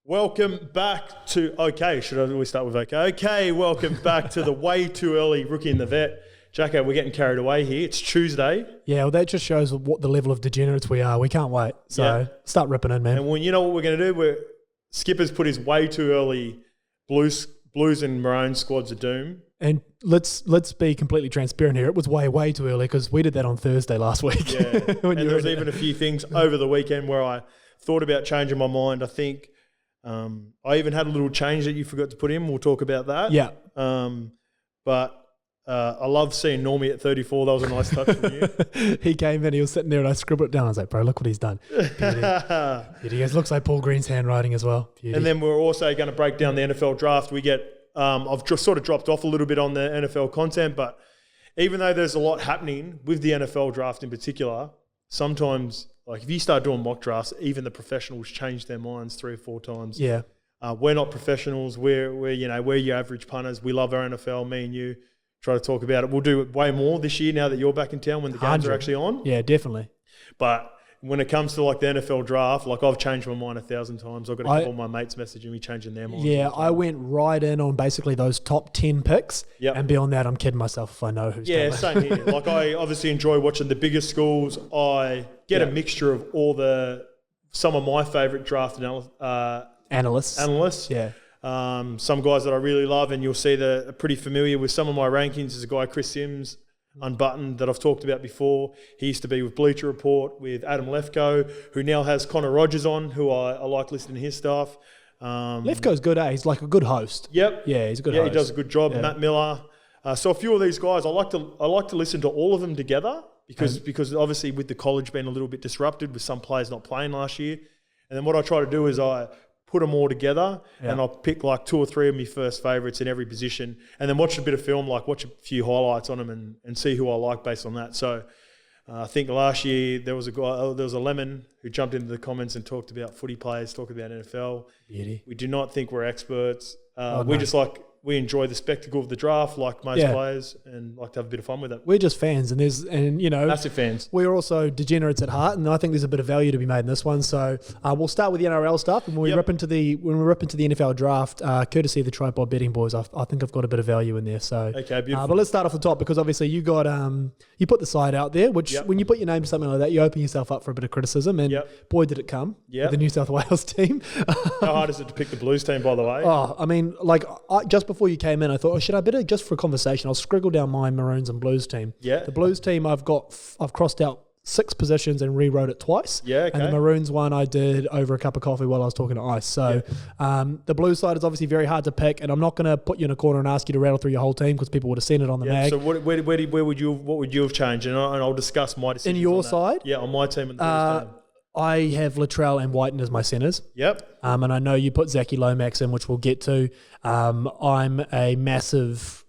Welcome back to, should we start with okay? Okay, welcome back to the way too early Rookie in the Vet. Jacko, we're getting carried away here. It's Tuesday. Yeah, well, that just shows what the level of degenerates we are. We can't wait. So start ripping in, man. And when you know what we're going to do? Skipper's put his way too early Blues and Maroon squads of doom. And let's be completely transparent here. It was way too early because we did that on Thursday last week. Yeah, and there was even a few things over the weekend where I thought about changing my mind. I think I even had a little change that you forgot to put in. We'll talk about that. Yeah. But I love seeing Normie at 34. That was a nice touch from you. He came in, he was sitting there and I scribbled it down. I was like, bro, look what he's done. Beauty. He goes, looks like Paul Green's handwriting as well. Beauty. And then we're also going to break down the NFL draft. We get, I've just sort of dropped off a little bit on the NFL content, but even though there's a lot happening with the NFL draft in particular, sometimes, like if you start doing mock drafts, even the professionals change their minds 3 or 4 times. Yeah. We're not professionals. We're your average punters. We love our NFL, me and you. Try to talk about it. We'll do it way more this year now that you're back in town when the games are actually on. Yeah, definitely. But when it comes to like the NFL draft, like I've changed my mind 1,000 times. I've got a couple of my mates messaging me changing their minds. Yeah, I went right in on basically those top 10 picks. Yep. And beyond that, I'm kidding myself if I know who's coming. Yeah, same here. Like I obviously enjoy watching the biggest schools. I get a mixture of some of my favourite draft analysts. Yeah. Some guys that I really love, and you'll see that are pretty familiar with some of my rankings. There's a guy, Chris Sims, Unbuttoned, that I've talked about before. He used to be with Bleacher Report with Adam Lefkoe, who now has Connor Rogers on, who I like listening to his stuff. Lefkoe's good, eh? He's like a good host. Yep. Yeah, he's a good host. Yeah, he does a good job. Yeah. Matt Miller. So a few of these guys, I like to listen to all of them together because obviously with the college being a little bit disrupted with some players not playing last year. And then what I try to do is I put them all together and I'll pick like 2 or 3 of my first favourites in every position and then watch a bit of film, like watch a few highlights on them and see who I like based on that. So I think last year there was a Lemon who jumped into the comments and talked about footy players, talking about NFL. Beauty. We do not think we're experts. We enjoy the spectacle of the draft like most players and like to have a bit of fun with it. We're just fans massive fans. We're also degenerates at heart, and I think there's a bit of value to be made in this one. So we'll start with the NRL stuff, and when we rip into the NFL draft, courtesy of the Tripod Betting Boys, I think I've got a bit of value in there. So okay, beautiful. But let's start off the top because obviously you got you put the side out there, which when you put your name to something like that, you open yourself up for a bit of criticism, and boy did it come with the New South Wales team. How hard is it to pick the Blues team, by the way? Oh, I mean, just before you came in, I thought, should I better, just for a conversation, I'll scriggle down my Maroons and Blues team. Yeah. The Blues team, I've crossed out 6 positions and rewrote it twice. Yeah, okay. And the Maroons one I did over a cup of coffee while I was talking to Ice. So the Blues side is obviously very hard to pick, and I'm not going to put you in a corner and ask you to rattle through your whole team because people would have seen it on the mag. So what would you have changed? And I'll discuss my decisions in your side? Yeah, on my team and the Blues team. I have Latrell and Whiten as my centres. Yep. And I know you put Zachy Lomax in, which we'll get to. I'm a massive,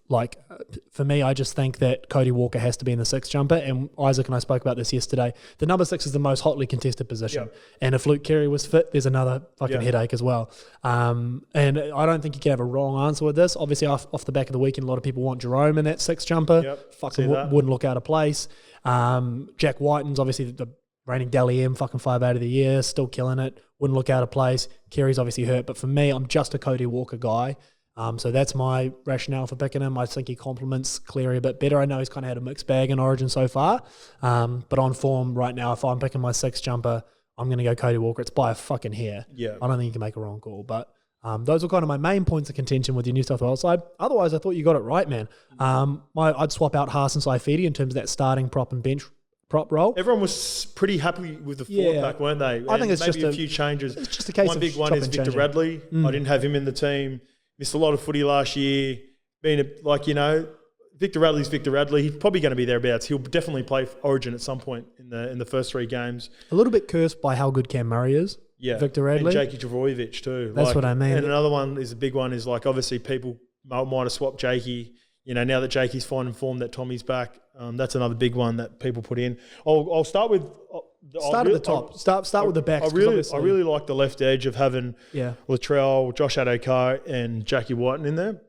for me, I just think that Cody Walker has to be in the 6 jumper. And Isaac and I spoke about this yesterday. The number 6 is the most hotly contested position. Yep. And if Luke Keary was fit, there's another fucking headache as well. And I don't think you can have a wrong answer with this. Obviously, off the back of the weekend, a lot of people want Jerome in that 6 jumper. Yep. Fucking wouldn't look out of place. Jack Whiten's obviously the reigning Dally M, fucking 5 out of the year, still killing it. Wouldn't look out of place. Keary's obviously hurt, but for me, I'm just a Cody Walker guy. So that's my rationale for picking him. I think he complements Cleary a bit better. I know he's kind of had a mixed bag in Origin so far, but on form right now, if I'm picking my 6 jumper, I'm going to go Cody Walker. It's by a fucking hair. Yeah. I don't think you can make a wrong call, but those were kind of my main points of contention with your New South Wales side. Otherwise, I thought you got it right, man. I'd swap out Haas and Saifidi in terms of that starting prop and bench prop role. Everyone was pretty happy with the 4-pack, weren't they? I think it's maybe just a few changes. It's just a case one big one is Victor Radley. I didn't have him in the team. Missed a lot of footy last year. Victor Radley's Victor Radley. He's probably going to be thereabouts. He'll definitely play Origin at some point in the first 3 games. A little bit cursed by how good Cam Murray is. Yeah, Victor Radley and Jakey Trbojevic too. That's what I mean. And another one is a big one is obviously people might have swapped Jakey. Now that Jakey's finding form, that Tommy's back, that's another big one that people put in. I'll start with at the top. Start with the backs. I really like the left edge of having Latrell, Josh Adokar, and Jackie Whiten in there.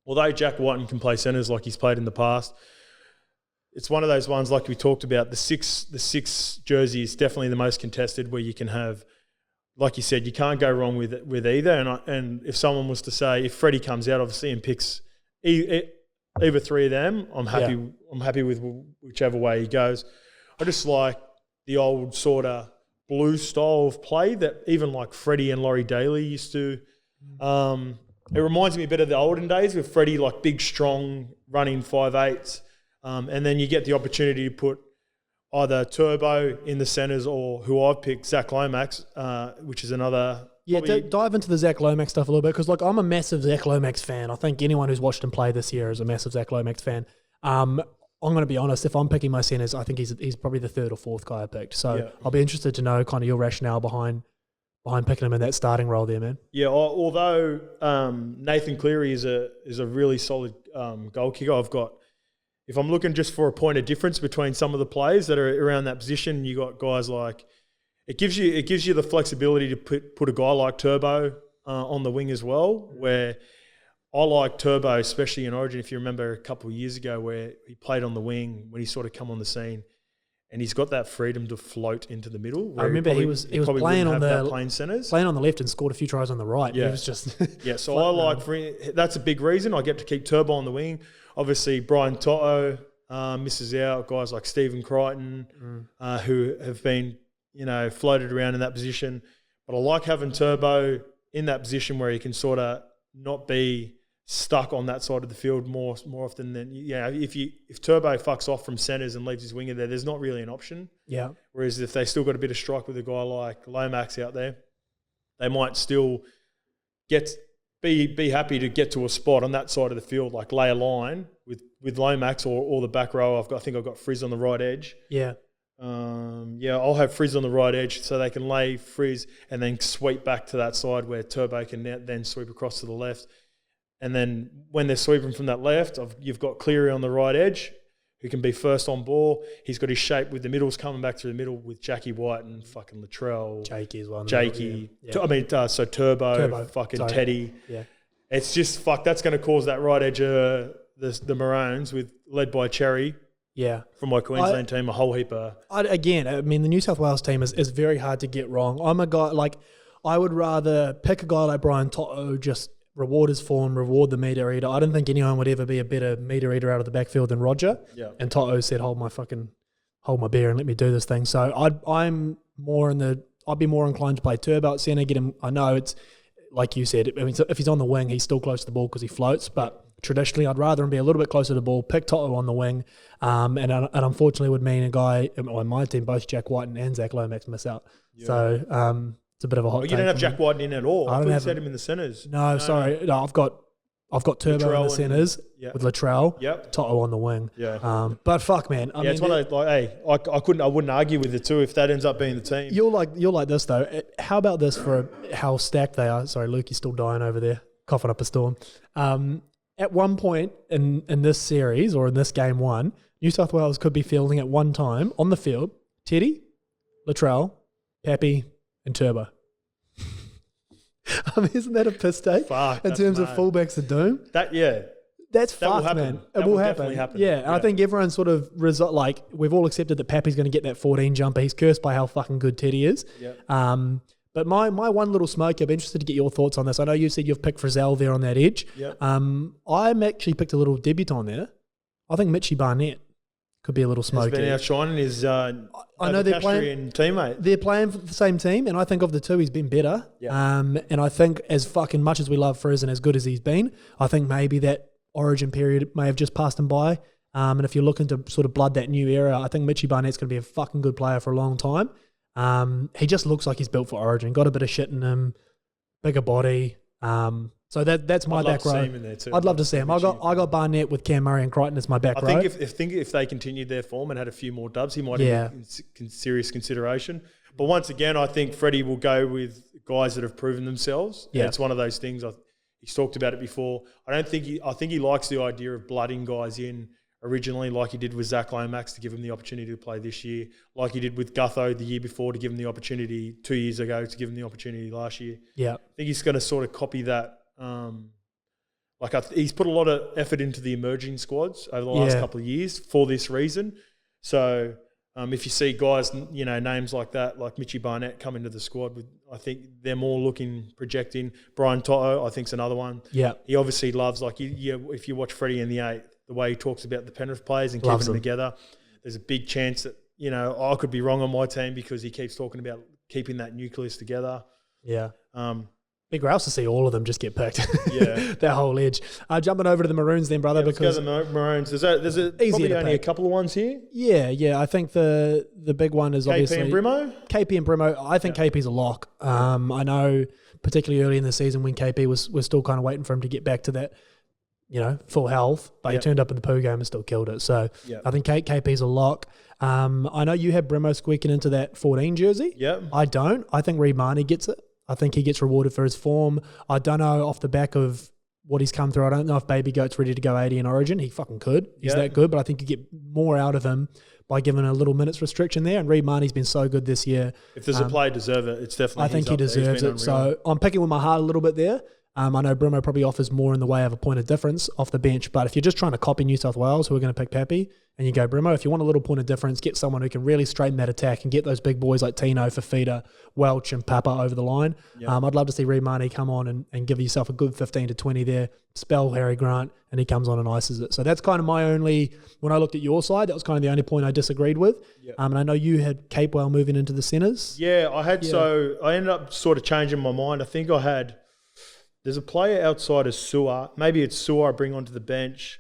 Although Jack Whiten can play centres like he's played in the past, it's one of those ones like we talked about. The six jersey is definitely the most contested, where you can have like you said, you can't go wrong with either. And if someone was to say, if Freddie comes out, obviously, and picks either three of them, I'm happy. Yeah. I'm happy with whichever way he goes. I just like the old sort of blue style of play that even like Freddie and Laurie Daly used to. It reminds me a bit of the olden days with Freddie, like big, strong, running 5'8", and then you get the opportunity to put either Turbo in the centres or who I've picked, Zach Lomax, which is another... Yeah, dive into the Zach Lomax stuff a little bit because, like, I'm a massive Zach Lomax fan. I think anyone who's watched him play this year is a massive Zach Lomax fan. I'm going to be honest, if I'm picking my centres, I think he's probably the third or fourth guy I picked. So I'll be interested to know kind of your rationale behind picking him in that starting role there, man. Yeah, although Nathan Cleary is a really solid goal kicker, if I'm looking just for a point of difference between some of the players that are around that position, you got guys like it gives you the flexibility to put a guy like Turbo on the wing as well. Where I like Turbo, especially in Origin. If you remember a couple of years ago, where he played on the wing when he sort of come on the scene, and he's got that freedom to float into the middle. I remember he was playing on playing centres, playing on the left, and scored a few tries on the right. Yeah, it was just So I like that's a big reason I get to keep Turbo on the wing. Obviously, Brian Toto misses out. Guys like Stephen Crichton, who have been floated around in that position. But I like having Turbo in that position where he can sort of not be stuck on that side of the field more often than if Turbo fucks off from centres and leaves his winger there's not really an option. Yeah. Whereas if they still got a bit of strike with a guy like Lomax out there, they might still be happy to get to a spot on that side of the field, like lay a line with Lomax or the back row. I think I've got Frizz on the right edge. Yeah. I'll have Frizz on the right edge so they can lay Frizz and then sweep back to that side where Turbo can then sweep across to the left. And then when they're sweeping from that left, you've got Cleary on the right edge, who can be first on ball. He's got his shape with the middles coming back through the middle with Jackie White and fucking Latrell. Jakey as well. Jakey. Yeah. So Turbo, fucking Teddy. Yeah. It's just, that's going to cause that right edge of the Maroons led by Cherry. Yeah. From my Queensland team, a whole heap of... the New South Wales team is very hard to get wrong. I'm a guy, I would rather pick a guy like Brian Toto, just reward his form, reward the meter eater. I don't think anyone would ever be a better meter eater out of the backfield than Roger. Yeah. And Toto said, hold my beer and let me do this thing. So I'd be more inclined to play Turbo at centre, get him. I know it's like you said. I mean, if he's on the wing, he's still close to the ball because he floats. But traditionally, I'd rather him be a little bit closer to the ball. Pick Toto on the wing, and unfortunately, would mean a guy on my team, both Jack Whiten and Zach Lomax miss out. Yeah. So it's a bit of a hot. You don't have Jack Whiten in at all. I thought you said him in the centres. No, sorry. No, I've got Turbo in the centres with Latrell. Yep. Toto on the wing. Yeah. But fuck, man. I mean, it's one of I wouldn't argue with the two if that ends up being the team. You're like this though. How about this for how stacked they are? Sorry, Luke, you're still dying over there, coughing up a storm. At one point in this series or in this game one, New South Wales could be fielding at one time on the field Teddy, Latrell, Pappy, and Turbo. I mean, isn't that a piss take? In terms of fullbacks of doom? That's fucked, man. It will happen. Yeah, and I think everyone sort of we've all accepted that Pappy's going to get that 14 jumper. He's cursed by how fucking good Teddy is. Yeah. But my one little smoke, I'm interested to get your thoughts on this. I know you said you've picked Frizzell there on that edge. Yep. I'm actually picked a little debutant there. I think Mitchie Barnett could be a little smoky. He's been outshining his I know they're playing teammate. They're playing for the same team, and I think of the two, he's been better. Yeah. And I think as fucking much as we love Frizz and as good as he's been, I think maybe that Origin period may have just passed him by. And if you're looking to sort of blood that new era, I think Mitchie Barnett's going to be a fucking good player for a long time. He just looks like he's built for Origin. Got a bit of shit in him, bigger body. So that's my back row. I'd love to see him. I got Barnett with Cam Murray and Crichton as my back row. I think if they continued their form and had a few more dubs, he might have been serious consideration. But once again, I think Freddie will go with guys that have proven themselves. Yeah, it's one of those things. He's talked about it before. I think he likes the idea of blooding guys in originally, like he did with Zach Lomax to give him the opportunity to play this year, like he did with Gutho the year before to give him the opportunity 2 years ago, to give him the opportunity last year. Yeah, I think he's going to sort of copy that. He's put a lot of effort into the emerging squads over the last couple of years for this reason. So If you see guys, names like that, like Mitchie Barnett come into the squad, I think they're more projecting. Brian Toto, I think, is another one. Yeah. He obviously loves, if you watch Freddie in the 8th, the way he talks about the Penrith players and keeping them together, there's a big chance that, I could be wrong on my team because he keeps talking about keeping that nucleus together. Yeah. Big grouse to see all of them just get picked. Yeah. That whole edge. Jumping over to the Maroons then, brother, because... Let's go to the Maroons. There's probably only a couple of ones here. Yeah. I think the big one is obviously... KP and Brimo? KP and Brimo. I think KP's a lock. I know particularly early in the season when KP was still kind of waiting for him to get back to that, full health, but he turned up in the Pooh game and still killed it. So I think KP's a lock. I know you have Brimo squeaking into that 14 jersey. Yep. I don't. I think Reed Marnie gets it. I think he gets rewarded for his form. I don't know off the back of what he's come through. I don't know if Baby Goat's ready to go 80 in Origin. He fucking could. He's that good, but I think you get more out of him by giving a little minutes restriction there. And Reed Marnie's been so good this year. If there's a player deserve it, it's definitely. I think he deserves it. So I'm picking with my heart a little bit there. I know Brimo probably offers more in the way of a point of difference off the bench, but if you're just trying to copy New South Wales, who are going to pick Pappy, and you go Brimo, if you want a little point of difference, get someone who can really straighten that attack and get those big boys like Tino, Fafita, Welch, and Papa over the line. Yep. I'd love to see Reed Marnie come on and give yourself a good 15 to 20 there, spell Harry Grant, and he comes on and ices it. So that's kind of my only, when I looked at your side, that was kind of the only point I disagreed with. Yep. And I know you had Capewell moving into the centres. Yeah, I had. Yeah. So I ended up sort of changing my mind. I think I had... There's a player outside of Sewer. Maybe it's Sewer I bring onto the bench.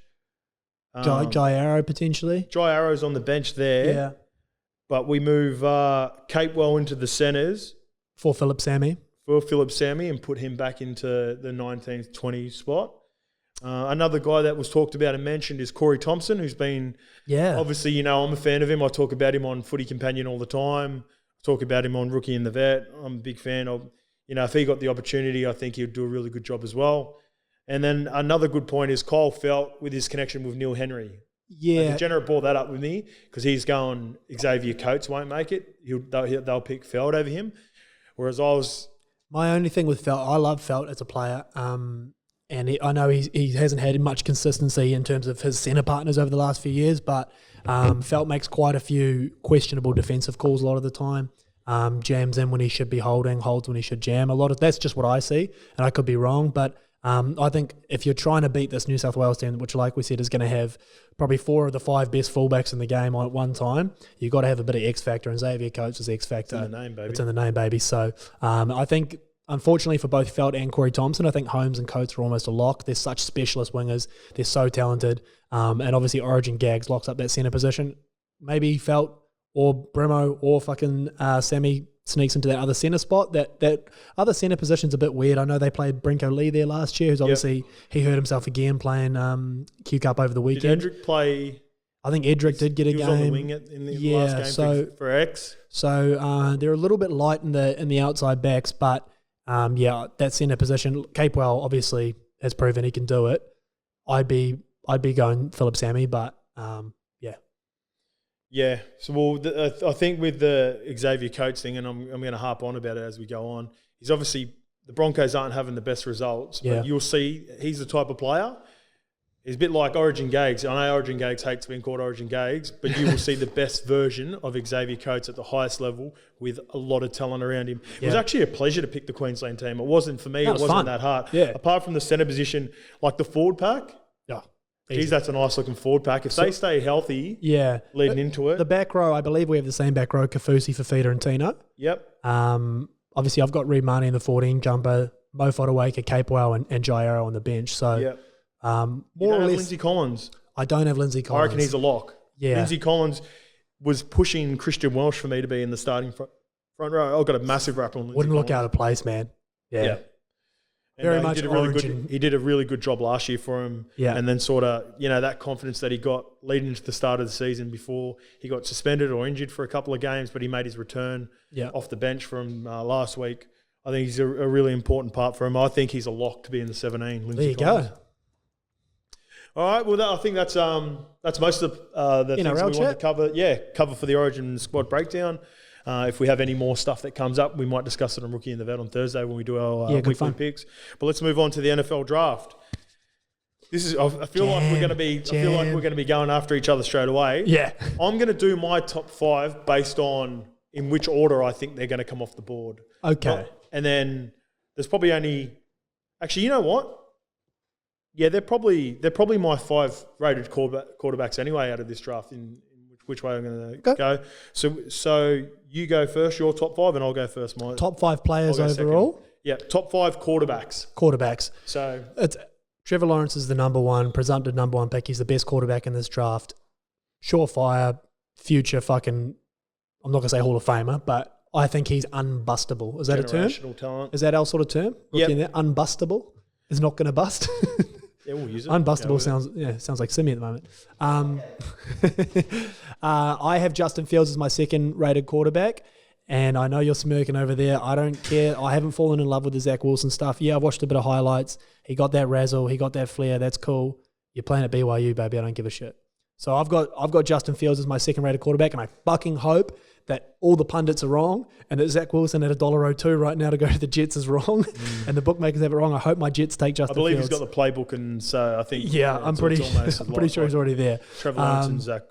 Jai Arrow potentially. Jai Arrow's on the bench there. Yeah. But we move Capewell into the centres. For Philip Sammy. And put him back into the 19th, 20 spot. Another guy that was talked about and mentioned is Corey Thompson, who's been... Yeah. Obviously, I'm a fan of him. I talk about him on Footy Companion all the time. I talk about him on Rookie in the Vet. I'm a big fan of... if he got the opportunity, I think he'd do a really good job as well. And then another good point is Kyle Felt with his connection with Neil Henry. Yeah. Degenerate brought that up with me because he's going Xavier Coates won't make it. They'll pick Felt over him. Whereas I was... My only thing with Felt, I love Felt as a player. And I know he hasn't had much consistency in terms of his centre partners over the last few years, but Felt makes quite a few questionable defensive calls a lot of the time. Jams in when he should be holding, holds when he should jam. That's just what I see, and I could be wrong. But I think if you're trying to beat this New South Wales team, which, like we said, is going to have probably 4 of the 5 best fullbacks in the game at one time, you've got to have a bit of X factor, and Xavier Coates is X factor. It's in the name, baby. It's in the name, baby. So I think, unfortunately for both Felt and Corey Thompson, I think Holmes and Coates are almost a lock. They're such specialist wingers. They're so talented, and obviously Origin Gags locks up that centre position. Maybe Felt or Brimo or fucking Sammy sneaks into that other centre spot. That other centre position's a bit weird. I know they played Brinko Lee there last year, who's obviously, he hurt himself again playing Q Cup over the weekend. Did Edric play? I think Edric did get a game. He was on the wing in the last game for X. So they're a little bit light in the outside backs, but that centre position, Capewell obviously has proven he can do it. I'd be going Philip Sammy, but Yeah, so I think with the Xavier Coates thing, and I'm going to harp on about it as we go on, he's obviously, the Broncos aren't having the best results, but you'll see he's the type of player. He's a bit like Origin Gags. I know Origin Gags hates being called Origin Gags, but you will see the best version of Xavier Coates at the highest level with a lot of talent around him. It was actually a pleasure to pick the Queensland team. It wasn't for me. It wasn't fun. That hard. Yeah. Apart from the centre position, like the forward pack. Geez, that's a nice looking forward pack. If they stay healthy, leading into it. The back row, I believe we have the same back row: Kafusi, Fafita, and Tino. Yep. Obviously, I've got Reed Marnie in the 14 jumper, Mo Fodawaker, Capewell, and Jai Arrow on the bench. So, more or less, Lindsay Collins. I don't have Lindsay Collins. I reckon he's a lock. Yeah. Lindsay Collins was pushing Christian Welsh for me to be in the starting front row. I've got a massive rap on Lindsay Wouldn't Collins. look out of place, man. Yeah. Very much he did a really good job last year for him. Yeah. And then sort of, that confidence that he got leading into the start of the season before he got suspended or injured for a couple of games, but he made his return off the bench from last week. I think he's a really important part for him. I think he's a lock to be in the 17. There you go. All right. Well, I think that's most of the things we want to cover. Yeah, cover for the Origin squad breakdown. If we have any more stuff that comes up, we might discuss it on Rookie in the Vet on Thursday when we do our weekly picks. But let's move on to the NFL draft. I feel like we're going to be going after each other straight away. Yeah. I'm going to do my top 5 based on in which order I think they're going to come off the board. Okay. And then there's probably only, actually, you know what? Yeah, they're probably my 5 rated quarterbacks anyway out of this draft. In which way I'm going to go. So you go first, your top 5, and I'll go first. My top 5 players overall. Second. Yeah, top 5 quarterbacks. So it's Trevor Lawrence is the number 1, presumptive number 1 pick. He's the best quarterback in this draft. Surefire, future fucking, I'm not going to say Hall of Famer, but I think he's unbustable. Is that a term? Generational talent. Is that our sort of term? Yeah. Unbustable is not going to bust. Yeah, we'll use it. Unbustable sounds like Simi at the moment. I have Justin Fields as my second rated quarterback. And I know you're smirking over there. I don't care. I haven't fallen in love with the Zach Wilson stuff. Yeah, I've watched a bit of highlights. He got that razzle. He got that flair. That's cool. You're playing at BYU, baby. I don't give a shit. So I've got Justin Fields as my second rated quarterback, and I fucking hope that all the pundits are wrong and that Zach Wilson at $1.02 right now to go to the Jets is wrong and the bookmakers have it wrong. I hope my Jets take Justin Fields. I believe he's got the playbook, and so I think I'm pretty sure he's already there. Trevor Lawrence and Zach.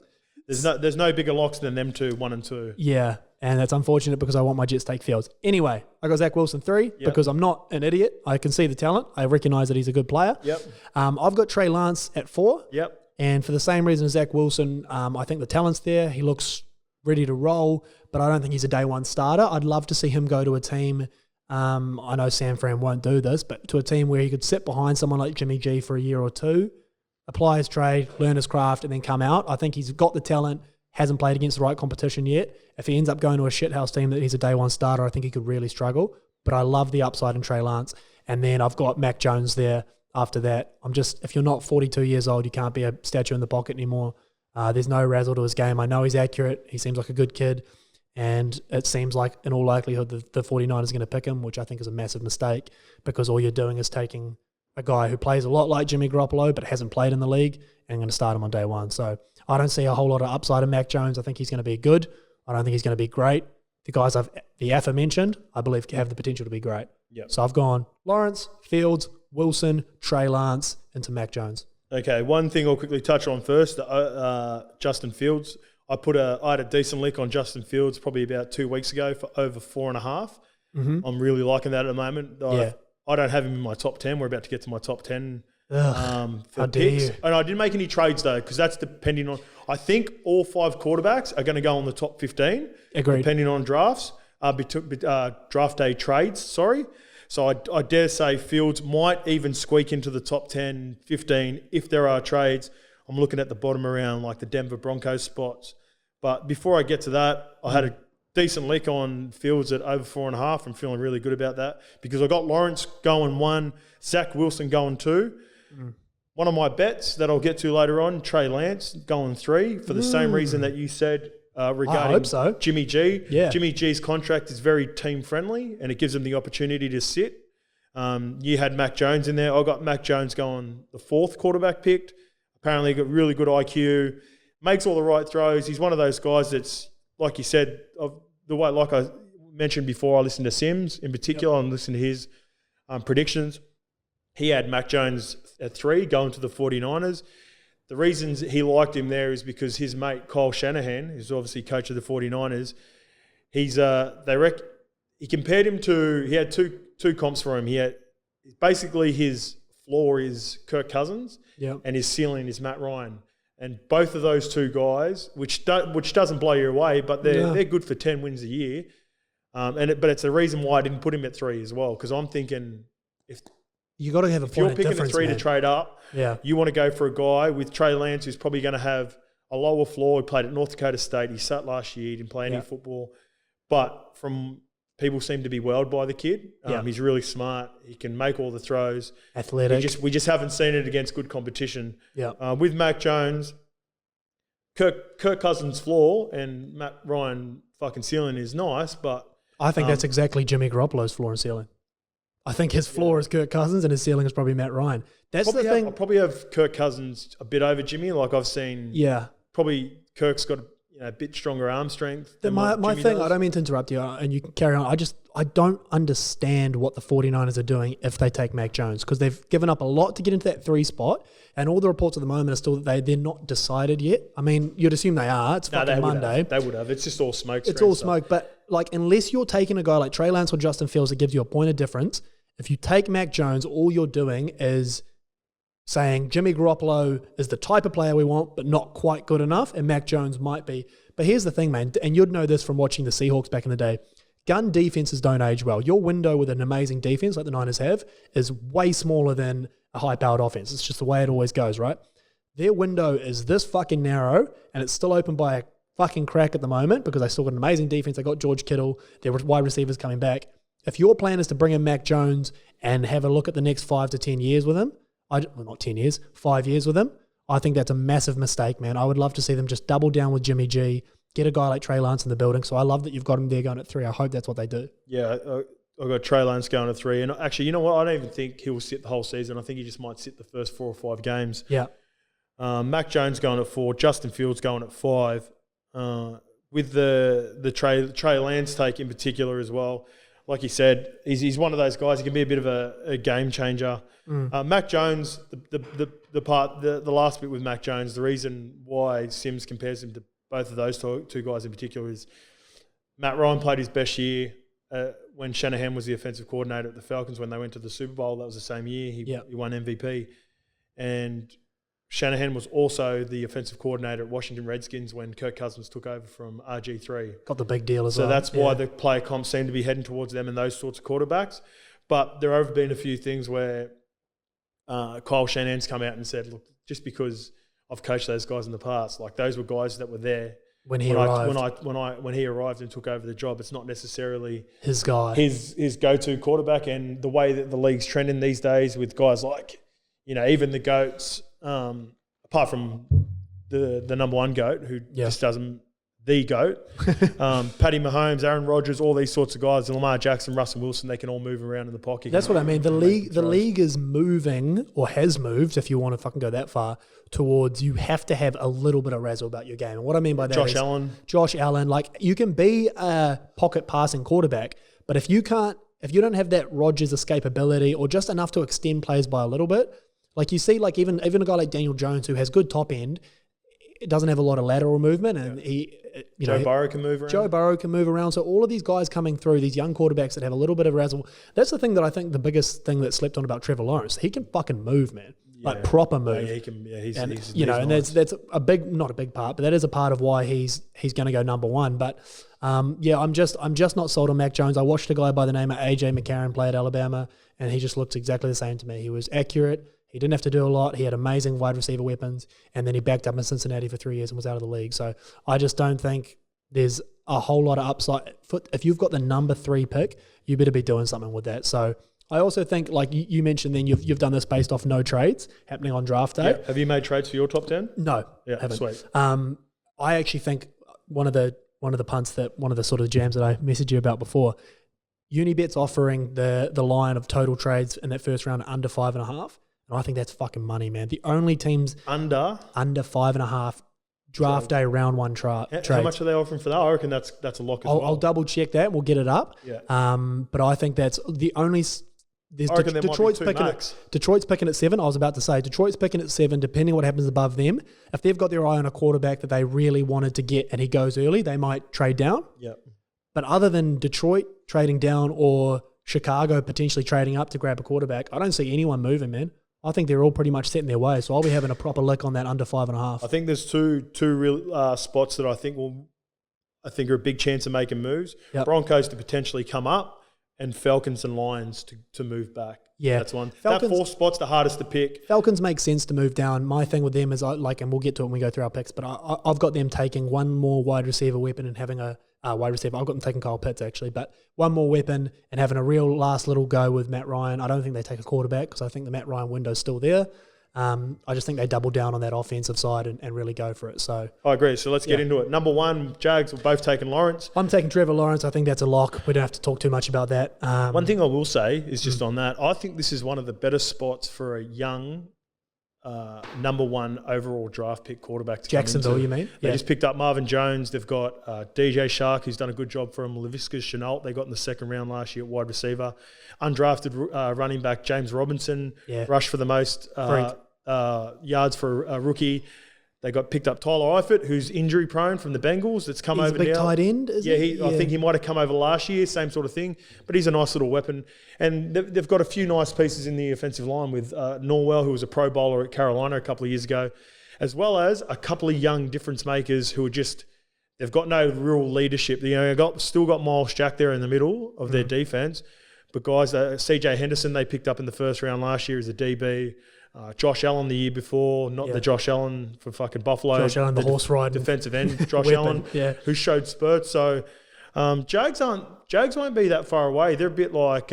There's no bigger locks than them two, 1 and 2. Yeah. And that's unfortunate because I want my Jets to take Fields. Anyway, I got Zach Wilson 3 because I'm not an idiot. I can see the talent. I recognise that he's a good player. Yep. I've got Trey Lance at 4. Yep. And for the same reason as Zach Wilson, I think the talent's there. He looks ready to roll, but I don't think he's a day one starter. I'd love to see him go to a team. I know San Fran won't do this, but to a team where he could sit behind someone like Jimmy G for a year or 2, apply his trade, learn his craft, and then come out. I think he's got the talent. Hasn't played against the right competition yet. If he ends up going to a shithouse team that he's a day one starter, I think he could really struggle. But I love the upside in Trey Lance. And then I've got Mac Jones there after that. If you're not 42 years old, you can't be a statue in the pocket anymore. There's no razzle to his game. I know he's accurate. He seems like a good kid. And it seems like in all likelihood the 49ers are going to pick him, which I think is a massive mistake because all you're doing is taking a guy who plays a lot like Jimmy Garoppolo but hasn't played in the league and going to start him on day one. So I don't see a whole lot of upside in Mac Jones. I think he's going to be good. I don't think he's going to be great. The guys the aforementioned, I believe, have the potential to be great. Yep. So I've gone Lawrence, Fields, Wilson, Trey Lance, into Mac Jones. Okay, one thing I'll quickly touch on first, Justin Fields. I had a decent lick on Justin Fields probably about 2 weeks ago for over 4.5. Mm-hmm. I'm really liking that at the moment. I don't have him in my top 10. We're about to get to my top 10 for picks. And I didn't make any trades though, because that's depending on. I think all 5 quarterbacks are going to go on the top 15. Agreed. Depending on drafts, draft day trades. Sorry. So I dare say Fields might even squeak into the top 10, 15 if there are trades. I'm looking at the bottom around like the Denver Broncos spots. But before I get to that, I had a decent lick on Fields at over 4.5. I'm feeling really good about that because I got Lawrence going 1, Zach Wilson going 2. One of my bets that I'll get to later on, Trey Lance going 3 for the same reason that you said regarding Jimmy G. Yeah. Jimmy G's contract is very team friendly and it gives him the opportunity to sit. You had Mac Jones in there. I got Mac Jones going the 4th quarterback picked. Apparently got really good IQ, makes all the right throws. He's one of those guys that's, like you said, like I mentioned before, I listened to Sims in particular and listened to his predictions. He had Mac Jones at 3 going to the 49ers. The reasons he liked him there is because his mate Kyle Shanahan, who's obviously coach of the 49ers, he compared him to, he had two comps for him. He had basically his floor is Kirk Cousins and his ceiling is Matt Ryan. And both of those two guys, which doesn't blow you away, but they're good for 10 wins a year. But it's the reason why I didn't put him at 3 as well, because I'm thinking if you got to have a point of difference. If you're picking the 3 to trade up, you want to go for a guy with Trey Lance who's probably going to have a lower floor. He played at North Dakota State. He sat last year. He didn't play any football. But people seem to be wowed by the kid. He's really smart. He can make all the throws. Athletic. We just haven't seen it against good competition. Yeah. With Mac Jones, Kirk Cousins' floor and Matt Ryan fucking ceiling is nice, but I think that's exactly Jimmy Garoppolo's floor and ceiling. I think his floor is Kirk Cousins and his ceiling is probably Matt Ryan. That's the thing. I probably have Kirk Cousins a bit over Jimmy. Like I've seen. Yeah. Probably Kirk's got a bit stronger arm strength. My thing, does. I don't mean to interrupt you, and you can carry on. I don't understand what the 49ers are doing if they take Mac Jones, because they've given up a lot to get into that 3 spot, and all the reports at the moment are still that they're not decided yet. I mean, you'd assume they are. It's fucking Monday. They would have. It's just all smoke. It's all smoke. But like, unless you're taking a guy like Trey Lance or Justin Fields that gives you a point of difference, if you take Mac Jones, all you're doing is saying Jimmy Garoppolo is the type of player we want, but not quite good enough, and Mac Jones might be. But here's the thing, man, and you'd know this from watching the Seahawks back in the day. Gun defenses don't age well. Your window with an amazing defense like the Niners have is way smaller than a high-powered offense. It's just the way it always goes, right? Their window is this fucking narrow, and it's still open by a fucking crack at the moment because they still got an amazing defense. They got George Kittle, their wide receivers coming back. If your plan is to bring in Mac Jones and have a look at the next 5 to 10 years with him, not 10 years, 5 years with him, I think that's a massive mistake, man. I would love to see them just double down with Jimmy G, get a guy like Trey Lance in the building. So I love that you've got him there going at 3. I hope that's what they do. Yeah, I've got Trey Lance going at 3. And actually, you know what? I don't even think he'll sit the whole season. I think he just might sit the first 4 or 5 games. Yeah. Mac Jones going at 4, Justin Fields going at 5. With the Trey Lance take in particular as well. Like you said, he's one of those guys. He can be a bit of a game changer. Mac Jones, the last bit with Mac Jones, the reason why Sims compares him to both of those two guys in particular is Matt Ryan played his best year when Shanahan was the offensive coordinator at the Falcons when they went to the Super Bowl. That was the same year. He won MVP. And Shanahan was also the offensive coordinator at Washington Redskins when Kirk Cousins took over from RG3. Got the big deal as well. So that's why the player comps seem to be heading towards them and those sorts of quarterbacks. But there have been a few things where Kyle Shanahan's come out and said, look, just because I've coached those guys in the past, like those were guys that were there when he arrived. When he arrived and took over the job. It's not necessarily his guy, his go-to quarterback. And the way that the league's trending these days with guys like, even the GOATs, apart from the number one GOAT who just doesn't the GOAT, Patty Mahomes, Aaron Rodgers, all these sorts of guys, and Lamar Jackson, Russell Wilson, they can all move around in the pocket. That's what I mean. The league is moving, or has moved, if you want to fucking go that far, towards you have to have a little bit of razzle about your game. And what I mean by that is Josh Allen, like you can be a pocket passing quarterback, but if you don't have that Rodgers escapability or just enough to extend plays by a little bit, like you see, like even a guy like Daniel Jones who has good top end, it doesn't have a lot of lateral movement, and Joe Burrow can move around. Joe Burrow can move around. So all of these guys coming through, these young quarterbacks that have a little bit of razzle, that's the thing that I think the biggest thing that slept on about Trevor Lawrence. He can fucking move, man. Like proper move. Yeah, he can. Yeah, he's and nice. that's a big, not a big part, but that is a part of why he's going to go number one. But I'm just not sold on Mac Jones. I watched a guy by the name of AJ McCarron play at Alabama, and he just looked exactly the same to me. He was accurate. He didn't have to do a lot. He had amazing wide receiver weapons, and then he backed up in Cincinnati for 3 years and was out of the league. So I just don't think there's a whole lot of upside. If you've got the number 3 pick, you better be doing something with that. So I also think, like you mentioned, then you've done this based off no trades happening on draft day. Yeah. Have you made trades for your top 10? No, haven't. Sweet. I actually think one of the sort of jams that I messaged you about before, Unibet's offering the line of total trades in that first round under 5.5. And I think that's fucking money, man. The only teams under 5.5 draft day round one trades. How much are they offering for that? I reckon that's a lock as well. I'll double check that. We'll get it up. Yeah. But I think that's the only. Detroit's picking at 7. I was about to say Detroit's picking at 7. Depending what happens above them, if they've got their eye on a quarterback that they really wanted to get and he goes early, they might trade down. Yeah. But other than Detroit trading down or Chicago potentially trading up to grab a quarterback, I don't see anyone moving, man. I think they're all pretty much set in their way. So I'll be having a proper lick on that under 5.5. I think there's two real spots that I think are a big chance of making moves. Yep. Broncos to potentially come up, and Falcons and Lions to move back. Yeah, that's one. That 4th spot's the hardest to pick. Falcons make sense to move down. My thing with them is and we'll get to it when we go through our picks, but I've got them taking one more wide receiver weapon and having a wide receiver. I've got them taking Kyle Pitts actually, but one more weapon and having a real last little go with Matt Ryan. I don't think they take a quarterback because I think the Matt Ryan window's still there. I just think they double down on that offensive side and really go for it. So I agree. So let's get into it. Number 1, Jags are both taking Lawrence. I'm taking Trevor Lawrence. I think that's a lock. We don't have to talk too much about that. One thing I will say is just on that, I think this is one of the better spots for a young number 1 overall draft pick quarterback to Jacksonville, come into. you mean? They just picked up Marvin Jones. They've got DJ Shark, who's done a good job for him. Laviska Shenault, they got in the second round last year at wide receiver. Undrafted running back James Robinson, rushed for the most yards for a rookie. They got picked up Tyler Eifert, who's injury prone from the Bengals. That's come over now. He's a big tight end, isn't he? I think he might have come over last year, same sort of thing. But he's a nice little weapon. And they've got a few nice pieces in the offensive line with Norwell, who was a Pro Bowler at Carolina a couple of years ago, as well as a couple of young difference makers who are just, they've got no real leadership. Still got Miles Jack there in the middle of their defense. But guys, CJ Henderson, they picked up in the first round last year as a DB. Josh Allen the year before, not the Josh Allen from fucking Buffalo. Josh Allen, the horse riding defensive end, Josh Allen, who showed spurts. So Jags won't be that far away. They're a bit like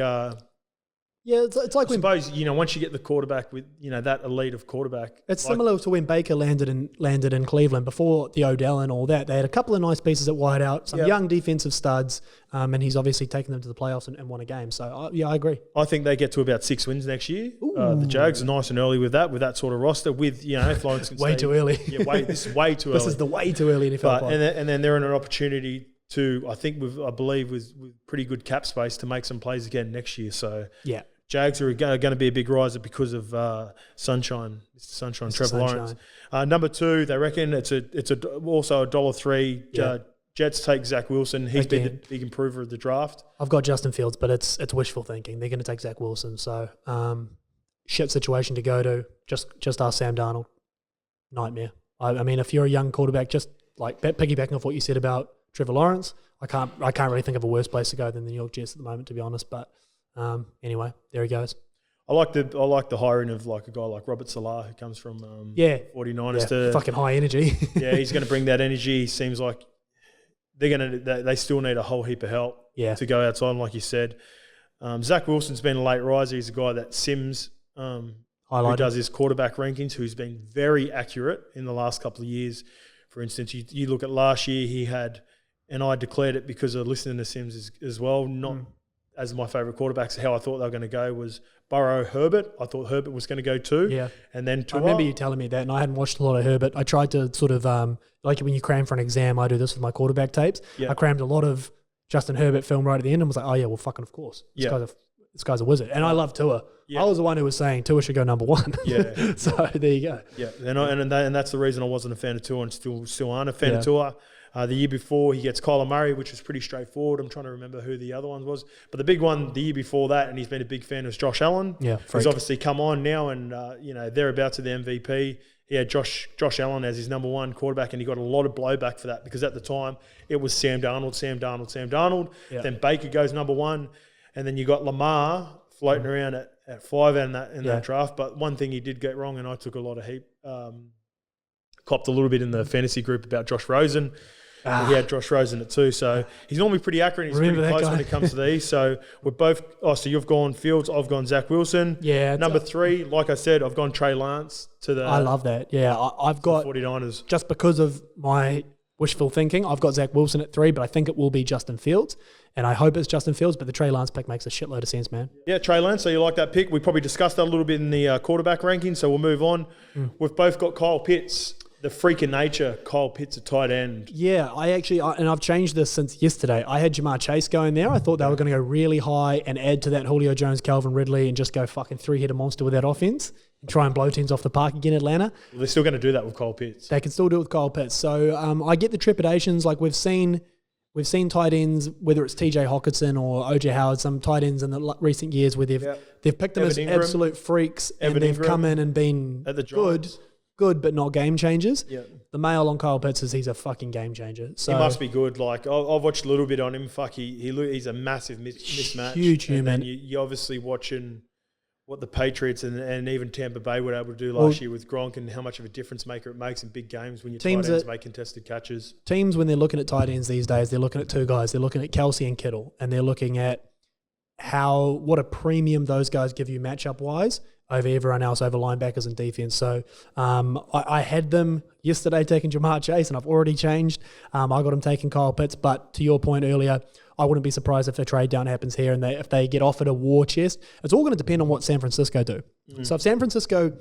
it's like I suppose once you get the quarterback with that elite of quarterback. It's similar to when Baker landed in Cleveland before the Odell and all that. They had a couple of nice pieces at wideout, some young defensive studs, and he's obviously taken them to the playoffs and won a game. So I agree. I think they get to about 6 wins next year. The Jags are nice and early with that sort of roster. With if Lawrence can way too early. This is way too early. This is the way too early NFL. And then they're in an opportunity to, I believe, with pretty good cap space to make some plays again next year. So Jags are going to be a big riser because of Sunshine, Mr. Sunshine, Trevor Lawrence. Number 2, they reckon it's also $1.03. Jets take Zach Wilson. He's been the big improver of the draft. I've got Justin Fields, but it's wishful thinking. They're going to take Zach Wilson. So shit situation to go to. Just ask Sam Darnold. Nightmare. I mean, if you're a young quarterback, just like piggybacking off what you said about Trevor Lawrence, I can't really think of a worse place to go than the New York Jets at the moment, to be honest. But anyway, there he goes. I like the hiring of like a guy like Robert Salah, who comes from 49ers to fucking high energy. He's going to bring that energy. He seems like they still need a whole heap of help to go outside, like you said. Zach Wilson's been a late riser. He's a guy that Sims who does his quarterback rankings, who's been very accurate in the last couple of years. For instance, you look at last year, he had, and I declared it because of listening to Sims as well, not as my favourite quarterbacks. How I thought they were going to go was Burrow, Herbert. I thought Herbert was going to go too. Yeah. And then Tua. I remember you telling me that, and I hadn't watched a lot of Herbert. I tried to sort of, like when you cram for an exam, I do this with my quarterback tapes. Yeah. I crammed a lot of Justin Herbert film right at the end and was like, oh yeah, well fucking of course. This guy's a wizard. And I love Tua. Yeah. I was the one who was saying Tua should go number 1. Yeah. So there you go. Yeah. And that's the reason I wasn't a fan of Tua and still aren't a fan of Tua. The year before, he gets Kyler Murray, which was pretty straightforward. I'm trying to remember who the other one was. But the big one the year before that, and he's been a big fan, was Josh Allen. Yeah, who's obviously come on now and, thereabouts to the MVP. He had Josh Allen as his number 1 quarterback, and he got a lot of blowback for that because at the time, it was Sam Darnold. Yeah. Then Baker goes number 1, and then you got Lamar floating around at 5 in that draft. But one thing he did get wrong, and I took a lot of heat, copped a little bit in the fantasy group about Josh Rosen. He had Josh Rosen at 2, so he's normally pretty accurate. He's pretty close when it comes to these. So we're both. So you've gone Fields, I've gone Zach Wilson. Yeah. Number 3, like I said, I've gone Trey Lance to the. I love that. Yeah, I've got 49ers. Just because of my wishful thinking, I've got Zach Wilson at 3, but I think it will be Justin Fields, and I hope it's Justin Fields. But the Trey Lance pick makes a shitload of sense, man. Yeah, Trey Lance. So you like that pick? We probably discussed that a little bit in the quarterback ranking. So we'll move on. We've both got Kyle Pitts. The freak of nature, Kyle Pitts, a tight end. Yeah, and I've changed this since yesterday. I had Jamar Chase going there. I thought they were going to go really high and add to that Julio Jones, Calvin Ridley, and just go fucking 3-hitter monster with that offense and try and blow teams off the park again, Atlanta. Well, they're still going to do that with Kyle Pitts. They can still do it with Kyle Pitts. So I get the trepidations. Like we've seen tight ends, whether it's TJ Hawkinson or OJ Howard, some tight ends in the recent years where they've picked them as absolute freaks, and they've come in and been at the good, but not game changers. Yeah. The mail on Kyle Pitts is he's a fucking game changer. So he must be good. Like I've watched a little bit on him. Fuck, he's a massive mismatch. Huge human. And you're obviously watching what the Patriots and even Tampa Bay were able to do last year with Gronk and how much of a difference maker it makes in big games when your tight ends make contested catches. Teams, when they're looking at tight ends these days, they're looking at 2 guys. They're looking at Kelsey and Kittle, and they're looking at what a premium those guys give you matchup wise over everyone else, over linebackers and defense. So I had them yesterday taking Jamar Chase, and I've already changed. I got him taking Kyle Pitts, but to your point earlier, I wouldn't be surprised if a trade down happens here and if they get offered a war chest. It's all going to depend on what San Francisco do. So if San Francisco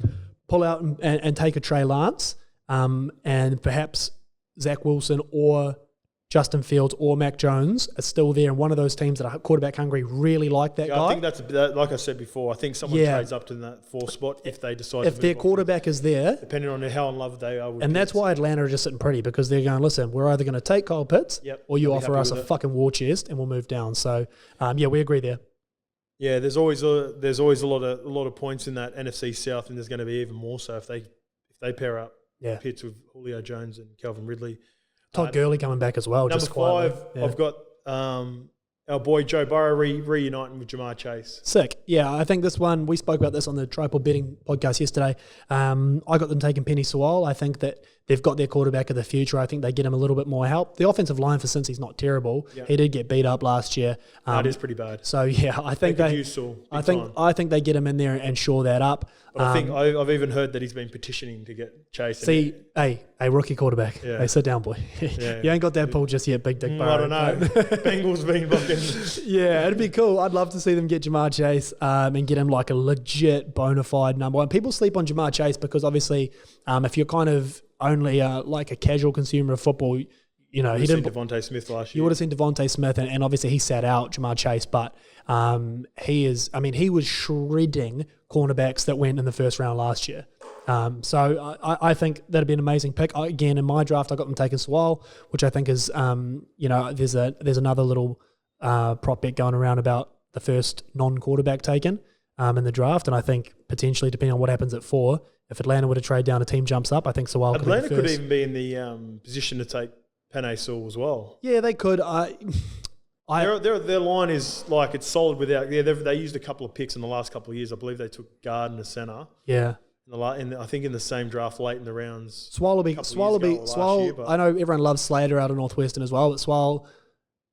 pull out and take a Trey Lance, and perhaps Zach Wilson or Justin Fields or Mac Jones are still there, and one of those teams that are quarterback hungry really like that guy. I think that's like I said before. I think someone trades up to that 4th spot if they decide. If their quarterback is there, depending on how in love they are with and that's why Atlanta are just sitting pretty, because they're going, listen, we're either going to take Kyle Pitts, or you offer us a fucking war chest, and we'll move down. So, we agree there. Yeah, there's always a lot of points in that NFC South, and there's going to be even more so if they pair up Pitts with Julio Jones and Calvin Ridley. Todd Gurley coming back as well. Number 5, I've got our boy Joe Burrow reuniting with Jamar Chase. Sick. Yeah, I think this one, we spoke about this on the Tripod Betting podcast yesterday. I got them taking Penny Sewell. I think that they've got their quarterback of the future. I think they get him a little bit more help. The offensive line for Cincy's not terrible. Yep. He did get beat up last year. It is pretty bad. So I think I think they get him in there and shore that up. But I think I've even heard that he's been petitioning to get Chase. See, a rookie quarterback. Yeah. Hey, sit down, boy. You ain't got that pull just yet, Big Dick Burrow. I don't know. Bengals been fucking. Yeah, it'd be cool. I'd love to see them get Jamar Chase and get him like a legit bona fide number one. People sleep on Jamar Chase because obviously, if you're kind of only like a casual consumer of football, he didn't seen Devontae Smith last year. You would have seen Devontae Smith, and obviously he sat out Jamar Chase, but he was shredding cornerbacks that went in the first round last year. So I think that'd be an amazing pick. Again, in my draft, I got them taking Sewell, which I think is, there's another little prop bet going around about the first non-quarterback taken in the draft, and I think potentially, depending on what happens at 4, if Atlanta were to trade down, a team jumps up, I think Sewell Atlanta could even be in the position to take Penei Sewell as well. Yeah, they could. Their line is like it's solid without. Yeah, they used a couple of picks in the last couple of years. I believe they took guard and a center. Yeah. I think in the same draft late in the rounds. Swole. I know everyone loves Slater out of Northwestern as well, but Swole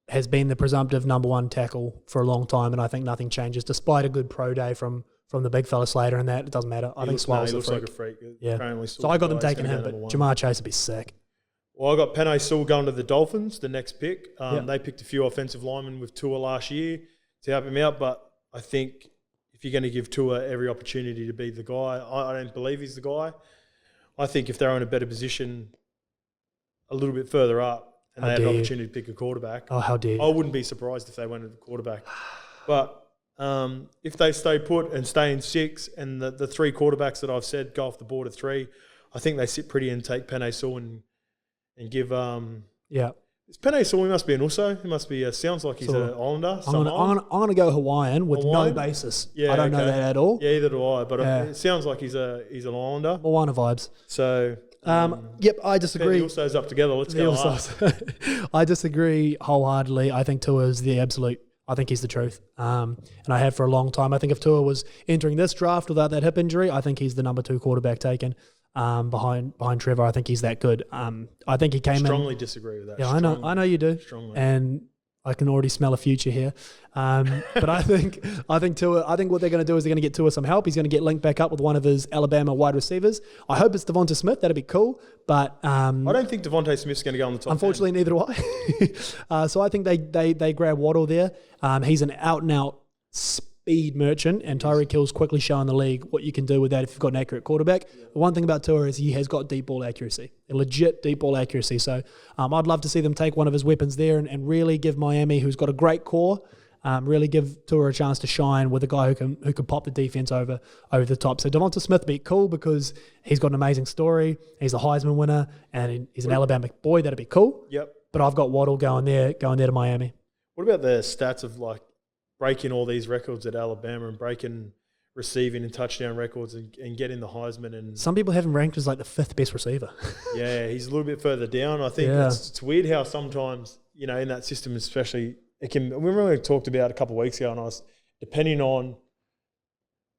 has been the presumptive number 1 tackle for a long time, and I think nothing changes despite a good pro day from the big fella Slater, and that it doesn't matter. I think Swole's looks like a freak. Yeah. So I got them taking him, but Jamar Chase would be sick. Well, I got Penei Sewell going to the Dolphins, the next pick. They picked a few offensive linemen with Tua last year to help him out, but I think if you're going to give Tua every opportunity to be the guy, I don't believe he's the guy. I think if they're in a better position a little bit further up and they had an opportunity to pick a quarterback, how dare you. I wouldn't be surprised if they went to the quarterback. But if they stay put and stay in 6 and the 3 quarterbacks that I've said go off the board at 3, I think they sit pretty and take Penei Sewell and give It's Penei Sewell. He must be an Uso. He must be. Sounds like he's an Islander. I'm gonna go Hawaiian with no basis. Yeah, I don't know that at all. Yeah, either do I. But it sounds like he's an Islander. Moana vibes. So I disagree. The Usos up together. Let's go. I disagree wholeheartedly. I think Tua is the absolute. I think he's the truth. And I have for a long time. I think if Tua was entering this draft without that hip injury, I think he's the number 2 quarterback taken. Behind Trevor, I think he's that good. I think he came strongly disagree with that. Yeah, I know you do. Strongly. And I can already smell a future here. But I think Tua. I think what they're going to do is they're going to get Tua some help. He's going to get linked back up with one of his Alabama wide receivers. I hope it's Devonta Smith. That'd be cool. But I don't think Devonta Smith's going to go on the top. Unfortunately, 10. Neither do I. So I think they grab Waddle there. He's an out and out speed merchant, and Tyreek Hill's quickly showing the league what you can do with that if you've got an accurate quarterback. Yeah. The one thing about Tua is he has got deep ball accuracy, a legit deep ball accuracy. So I'd love to see them take one of his weapons there and really give Miami, who's got a great core, really give Tua a chance to shine with a guy who can pop the defense over the top. So Devonta Smith would be cool because he's got an amazing story. He's a Heisman winner, and he's an Alabama boy. That'd be cool. Yep. But I've got Waddle going there to Miami. What about the stats of like breaking all these records at Alabama and breaking receiving and touchdown records and getting the Heisman? And some people have him ranked as like the 5th best receiver. Yeah, he's a little bit further down. I think it's weird how sometimes, in that system especially, it can. We really talked about a couple of weeks ago, and I was, depending on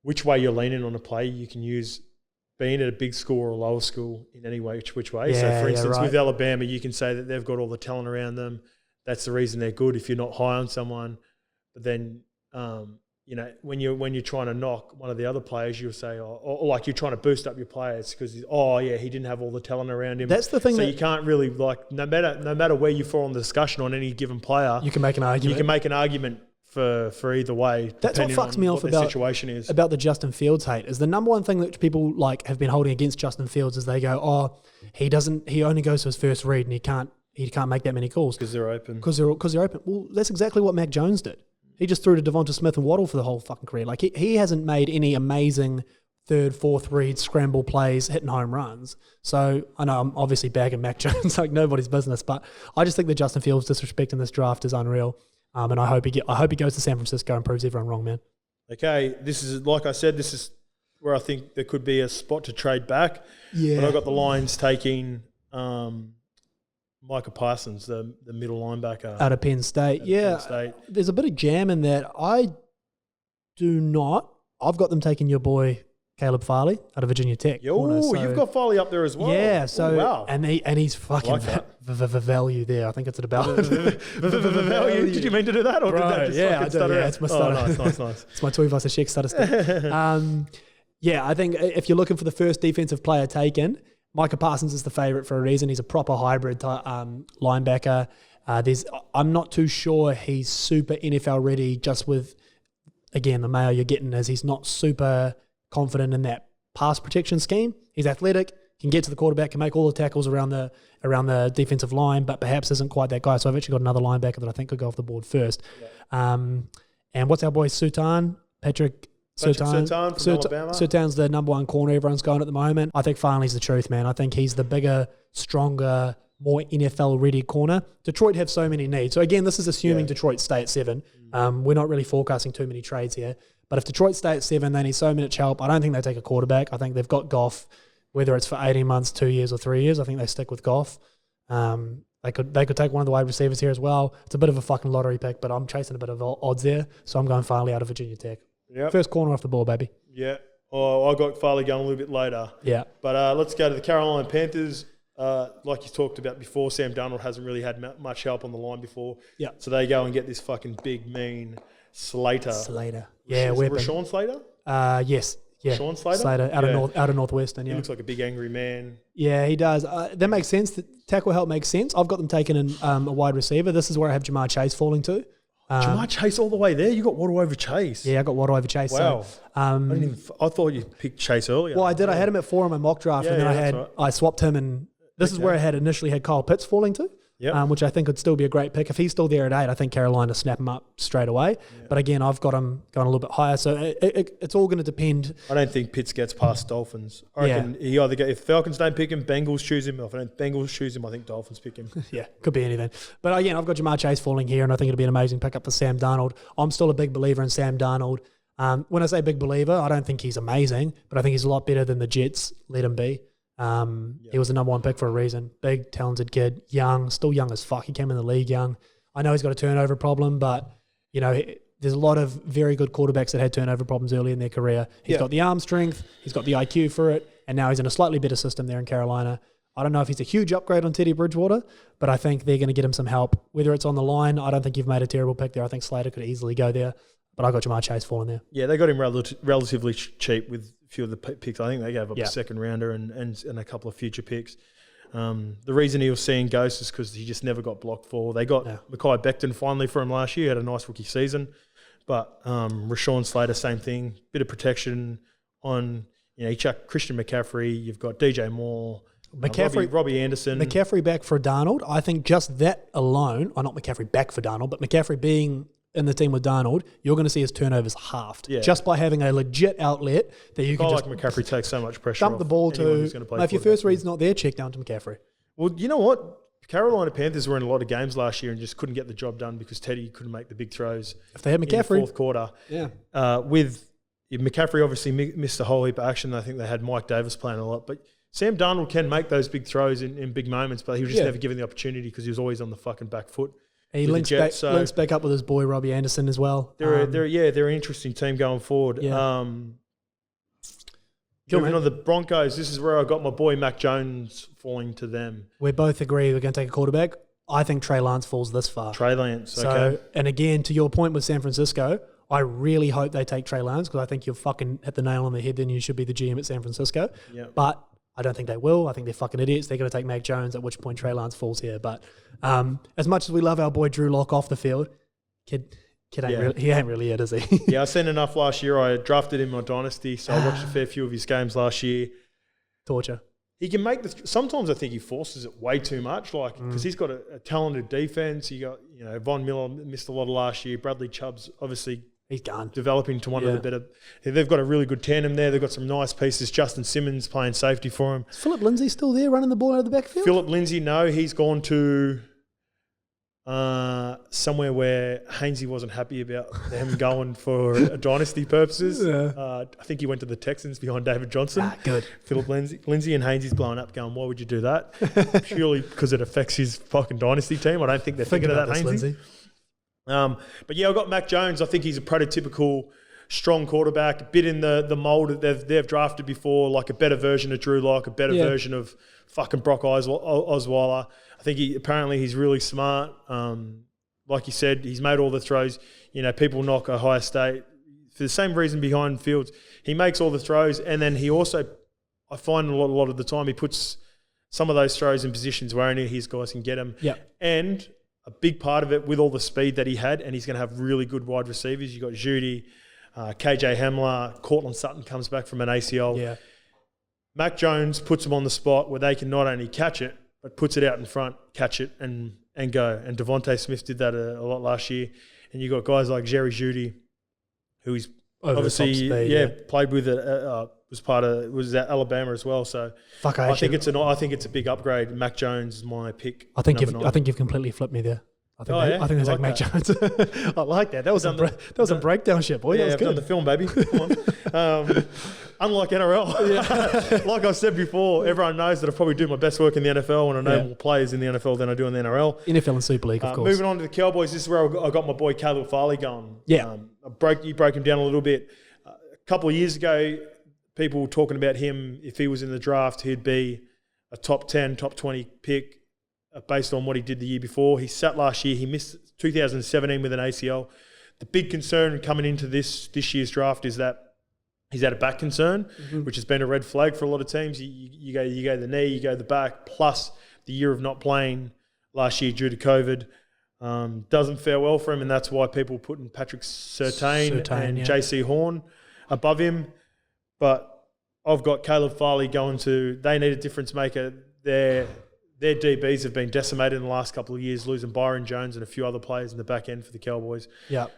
which way you're leaning on a play, you can use being at a big school or a lower school in any way, which way. Yeah, so, for instance, with Alabama, you can say that they've got all the talent around them. That's the reason they're good if you're not high on someone. But then, when you're trying to knock one of the other players, you'll say, or like you're trying to boost up your players because, he didn't have all the talent around him. That's the thing. So you can't really, like, no matter where you fall in the discussion on any given player, you can make an argument. You can make an argument for either way. That's what fucks me off about the situation is. About the Justin Fields hate is the number one thing that people like have been holding against Justin Fields is they go, oh, he only goes to his first read and he can't make that many calls because they're open. Because they're open. Well, that's exactly what Mac Jones did. He just threw to Devonta Smith and Waddle for the whole fucking career. Like he hasn't made any amazing third, fourth read scramble plays, hitting home runs. So I know I'm obviously bagging Mac Jones like nobody's business, but I just think that Justin Fields' disrespect in this draft is unreal. And I hope he goes to San Francisco and proves everyone wrong, man. Okay, this is like I said, this is where I think there could be a spot to trade back. Yeah, but I got the Lions taking Micah Parsons, the middle linebacker out of Penn State. Penn State. There's a bit of jam in that. I do not. I've got them taking your boy Caleb Farley out of Virginia Tech. You've got Farley up there as well. Yeah, so wow. and he's fucking the value there. I think it's at about value. Did you mean to do that, or did that just fucking stutter out? It's my stutter. Nice. It's my Tuivasa-Sheck stutter stick. Yeah, I think if you're looking for the first defensive player taken, Micah Parsons is the favourite for a reason. He's a proper hybrid linebacker. I'm not too sure he's super NFL ready. Just with again the mail you're getting is he's not super confident in that pass protection scheme. He's athletic, can get to the quarterback, can make all the tackles around the defensive line, but perhaps isn't quite that guy. So I've actually got another linebacker that I think could go off the board first. Yeah. And what's our boy Patrick Surtain from Alabama. Surtain's the number one corner everyone's going at the moment. I think Farley's the truth, man. I think he's the bigger, stronger, more NFL-ready corner. Detroit have so many needs. So again, this is assuming Detroit stay at 7. We're not really forecasting too many trades here. But if Detroit stay at 7, they need so much help. I don't think they take a quarterback. I think they've got Goff, whether it's for 18 months, 2 years, or 3 years. I think they stick with Goff. They could take one of the wide receivers here as well. It's a bit of a fucking lottery pick, but I'm chasing a bit of odds there. So I'm going Farley out of Virginia Tech. Yep. First corner off the ball, baby. Yeah. Oh, I got Farley going a little bit later. Yeah. But let's go to the Carolina Panthers. Like you talked about before, Sam Darnold hasn't really had much help on the line before. Yeah. So they go and get this fucking big, mean Slater. Yeah, Rashawn Slater? Yes. Yeah. Sean Slater? Slater out of Northwestern, yeah. He looks like a big angry man. Yeah, he does. That makes sense. The tackle help makes sense. I've got them taking in a wide receiver. This is where I have Jamar Chase falling to. Jamar Chase all the way there? You got Waddle over Chase? Yeah, I got Waddle over Chase. Wow. So, I thought you picked Chase earlier. Well, I did. I had him at 4 in my mock draft, and then I swapped him, and this is where I had initially had Kyle Pitts falling to. Yep. Which I think would still be a great pick. If he's still there at 8, I think Carolina snap him up straight away. Yeah. But again, I've got him going a little bit higher. So it's all going to depend. I don't think Pitts gets past Dolphins. I reckon he either if Falcons don't pick him, Bengals choose him. If Bengals choose him, I think Dolphins pick him. Yeah, could be anything. But again, I've got Jamar Chase falling here, and I think it'll be an amazing pickup for Sam Darnold. I'm still a big believer in Sam Darnold. When I say big believer, I don't think he's amazing, but I think he's a lot better than the Jets let him be. He was the number one pick for a reason. Big, talented kid, young, still young as fuck. He came in the league young. I know he's got a turnover problem, but there's a lot of very good quarterbacks that had turnover problems early in their career. He's got the arm strength, he's got the IQ for it, and now he's in a slightly better system there in Carolina. I don't know if he's a huge upgrade on Teddy Bridgewater, but I think they're going to get him some help. Whether it's on the line, I don't think you've made a terrible pick there. I think Slater could easily go there, but I got Jamar Chase falling there. Yeah, they got him relatively cheap with a few of the picks. I think they gave up a second rounder and a couple of future picks. The reason he was seeing ghosts is because he just never got blocked for. They got Mekhi Becton finally for him last year. Had a nice rookie season. But Rashawn Slater, same thing. Bit of protection on, you chuck Christian McCaffrey. You've got DJ Moore. Robbie Anderson. McCaffrey back for Darnold. I think just that alone, not McCaffrey back for Darnold, but McCaffrey being in the team with Darnold, you're going to see his turnovers halved just by having a legit outlet that you can just like McCaffrey takes so much pressure dump the ball to. If your first read's not there, check down to McCaffrey. Well, you know what? Carolina Panthers were in a lot of games last year and just couldn't get the job done because Teddy couldn't make the big throws. If they had McCaffrey in the fourth quarter, with McCaffrey obviously missed a whole heap of action. I think they had Mike Davis playing a lot, but Sam Darnold can make those big throws in big moments, but he was just never given the opportunity because he was always on the fucking back foot. He links back up with his boy Robbie Anderson as well. They're an interesting team going forward. Yeah. Moving on the Broncos, this is where I got my boy Mac Jones falling to them. We both agree we're going to take a quarterback. I think Trey Lance falls this far. Trey Lance, okay. So, and again, to your point with San Francisco, I really hope they take Trey Lance because I think you'll fucking hit the nail on the head. Then you should be the GM at San Francisco. Yep. But I don't think they will. I think they're fucking idiots. They're going to take Mac Jones, at which point Trey Lance falls here. But as much as we love our boy Drew Lock off the field, kid, Kid he ain't really it, is he? Yeah, I seen enough last year. I drafted him in my dynasty, so I watched a fair few of his games last year. Torture. He can make sometimes I think he forces it way too much, like because he's got a talented defense. You got Von Miller missed a lot of last year. Bradley Chubb's obviously he's gone, developing to one of the better. They've got a really good tandem there. They've got some nice pieces. Justin Simmons playing safety for him. Is Philip Lindsay still there running the ball out of the backfield? Philip Lindsay, no, he's gone to somewhere where Hainsey wasn't happy about them going for dynasty purposes. I think he went to the Texans behind David Johnson. Good. Philip Lindsay and Hainsey's blowing up going, why would you do that? Purely because it affects his fucking dynasty team. I don't think they're thinking of that, Hainsey. But yeah, I've got Mac Jones. I think he's a prototypical strong quarterback, a bit in the mould that they've drafted before, like a better version of Drew Lock, a better version of fucking Brock Osweiler. I think he's really smart. Like you said, he's made all the throws. People knock Ohio State for the same reason behind Fields. He makes all the throws, and then he also, I find a lot of the time, he puts some of those throws in positions where only his guys can get them. Yeah. And a big part of it with all the speed that he had, and he's going to have really good wide receivers. You got Judy, KJ Hamler, Cortland Sutton comes back from an ACL. Yeah. Mac Jones puts them on the spot where they can not only catch it, but puts it out in front, catch it, and go. And Devontae Smith did that a lot last year. And you got guys like Jerry Jeudy, who he's obviously played with it, was at Alabama as well. So I think it's a big upgrade. Mac Jones is my pick. I think you've completely flipped me there. I think there's like Mac Jones. I like that. That was a breakdown shit, boy. Yeah, that was I've good. done the film, baby. Come on. Unlike NRL, like I said before, everyone knows that I probably do my best work in the NFL and I know more players in the NFL than I do in the NRL. NFL and Super League, of course. Moving on to the Cowboys, this is where I got my boy Caleb Farley going. Yeah. You broke him down a little bit. A couple of years ago, people were talking about him. If he was in the draft, he'd be a top 10, top 20 pick based on what he did the year before. He sat last year. He missed 2017 with an ACL. The big concern coming into this year's draft is that he's had a back concern, which has been a red flag for a lot of teams. You go the knee, you go the back, plus the year of not playing last year due to COVID. Doesn't fare well for him, and that's why people are putting Patrick Surtain and JC Horn above him. But I've got Caleb Farley going to, they need a difference maker. Their DBs have been decimated in the last couple of years, losing Byron Jones and a few other players in the back end for the Cowboys. Yeah. I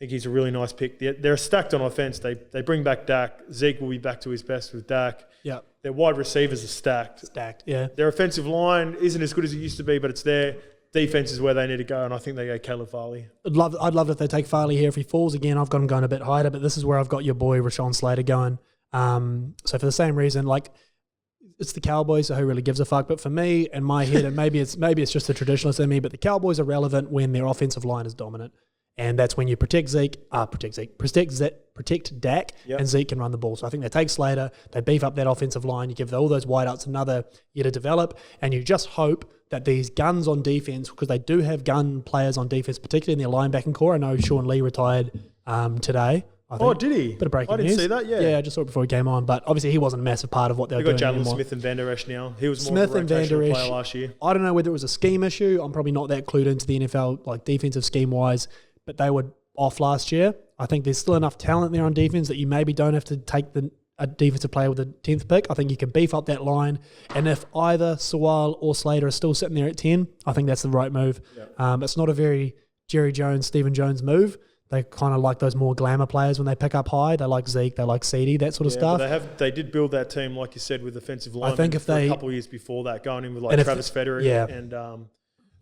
think he's a really nice pick. They're stacked on offense. They bring back Dak. Zeke will be back to his best with Dak. Yeah. Their wide receivers are stacked. Yeah. Their offensive line isn't as good as it used to be, but it's there. Defense is where they need to go, and I think they go Caleb Farley. I'd love if they take Farley here. If he falls again, I've got him going a bit higher, but this is where I've got your boy Rashawn Slater going. So for the same reason, like, it's the Cowboys, so who really gives a fuck? But for me, in my head, and maybe it's just a traditionalist in me, but the Cowboys are relevant when their offensive line is dominant. And that's when you protect Dak, and Zeke can run the ball. So I think they take Slater, they beef up that offensive line, you give all those wideouts another year to develop, and you just hope that these guns on defense, because they do have gun players on defense, particularly in their linebacking core. I know Sean Lee retired today. Oh, did he? Bit of breaking I didn't news. see that, Yeah, I just saw it before he came on. But obviously he wasn't a massive part of what they were doing anymore. They've got Jalen anymore. Smith and Van Der Esch now. He was more of a rotational player last year. I don't know whether it was a scheme issue. I'm probably not that clued into the NFL, like defensive scheme-wise, but they were off last year. I think there's still enough talent there on defense that you maybe don't have to take a defensive player with the 10th pick. I think you can beef up that line. And if either Sewell or Slater are still sitting there at 10, I think that's the right move. Yep. It's not a very Jerry Jones, Stephen Jones move. They kind of like those more glamour players when they pick up high. They like Zeke, they like CD, that sort of stuff. But they did build that team, like you said, with offensive line. I think if a couple of years before that, going in with like Travis Federer and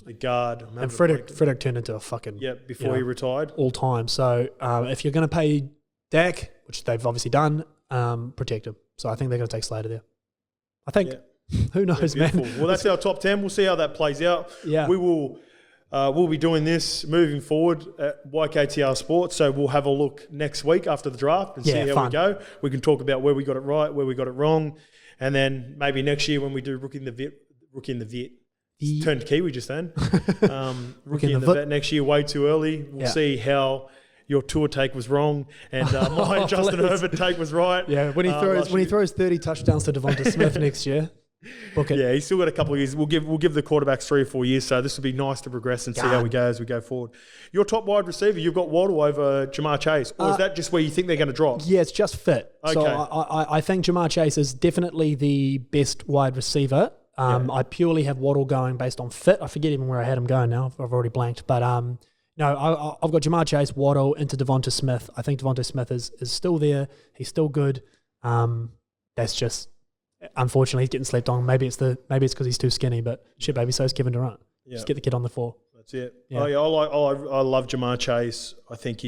the guard. And Frederick turned into a fucking... Yeah, before he retired. All time. So if you're going to pay Dak, which they've obviously done, protect him. So I think they're going to take Slater there. I think. Yeah. Who knows, man? Well, that's our top 10. We'll see how that plays out. Yeah. We will... we'll be doing this moving forward at YKTR Sports, so we'll have a look next week after the draft and see how we go. We can talk about where we got it right, where we got it wrong, and then maybe next year when we do Rookie in the Vet, turned Kiwi just then. Rookie in the Vet next year, way too early. We'll see how your tour take was wrong and my Justin Herbert take was right. Yeah, when he throws 30 touchdowns to Devonta Smith next year. Book it. Yeah, he's still got a couple of years. We'll give the quarterbacks 3 or 4 years, so this will be nice to progress and see how we go as we go forward. Your top wide receiver, you've got Waddle over Jamar Chase, or is that just where you think they're going to drop? Yeah, it's just fit. Okay. So I think Jamar Chase is definitely the best wide receiver. I purely have Waddle going based on fit. I forget even where I had him going now. I've already blanked. But no, I've got Jamar Chase, Waddle into Devonta Smith. I think Devonta Smith is still there. He's still good. That's just... Unfortunately, he's getting slept on. Maybe it's because he's too skinny, but shit, baby, so is Kevin Durant. Just get the kid on the floor. That's it. Yeah. I love Jamar Chase. I think